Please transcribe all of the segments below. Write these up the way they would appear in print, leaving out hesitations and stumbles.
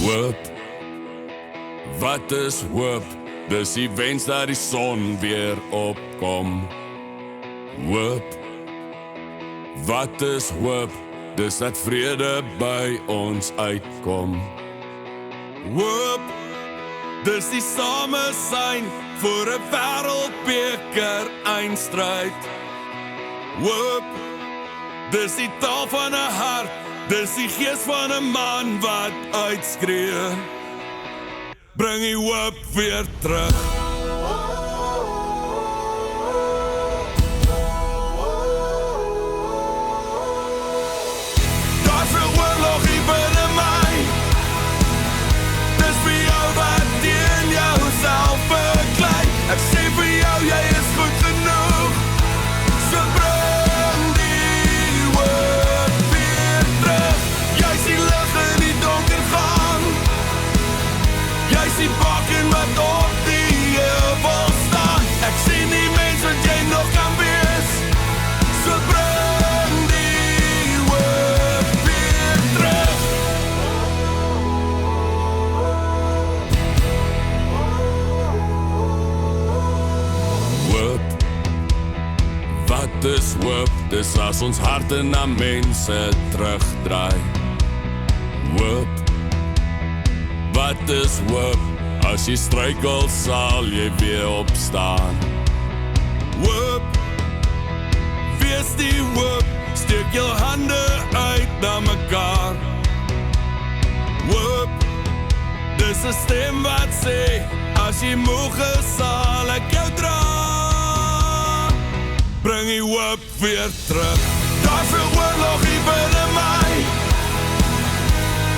Hoop, wat is hoop? Dis die wens dat die son weer opkom. Hoop, wat is hoop? Dis dat vrede by ons uitkom. Hoop, dis die samesyn vir 'n wêreldbeker eindstryd. Hoop, dis die taal van 'n hart, dis die gees van 'n man wat uitskree. Bring die hoop weer terug. Daar's 'n oorlog hier binne my. Dis vir jou wat teen jouself beklei. Ek sê vir jou, jy is goed genoeg. So bring die hoop weer terug. Jy sien lig in die donker gang. Jy sien bakken wat op die heuvel staan. Ek sien die mens wat jy nog kan wees. So bring die hoop weer terug. Hoop, wat is hoop? Dis as ons harte na mense terugdraai. Hoop, wat is hoop? As jy struikel sal jy weer opstaan. Hoop, wees die hoop. Steek jou hande uit na mekaar. Hoop, dis 'n stem wat sê, as jy moeg is sal ek jou dra. Bring die hoop weer terug. Daar's 'n oorlog hier binne my.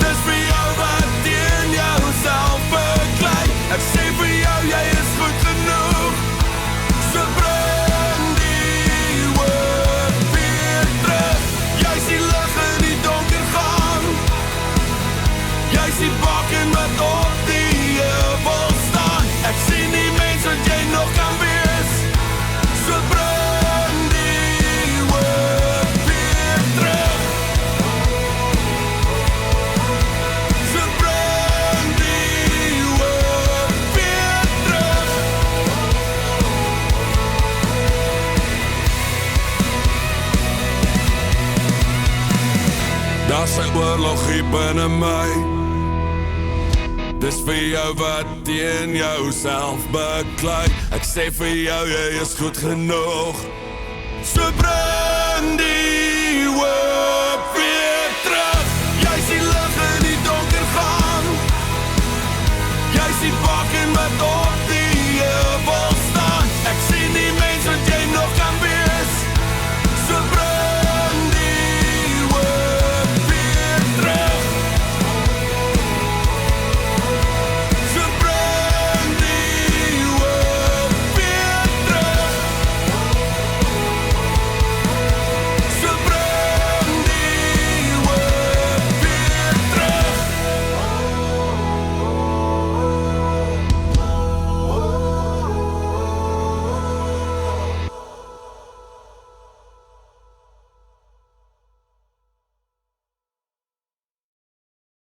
Dis vir jou wat teen jouself beklei. Ek sê vir jou, jy is goed genoeg. So bring die hoop weer terug. Jy sien lig in die donker gang. Jy sien bakken wat op die heuvel staan. Ek sien die mens wat jy nog kan wees. So bring die hoop weer terug. So bring die hoop weer terug. Daar's 'n oorlog hier binne my. Dis vir jou wat teen jouself beklei. Ek sê vir jou, jy is goed genoeg. So bring die hoop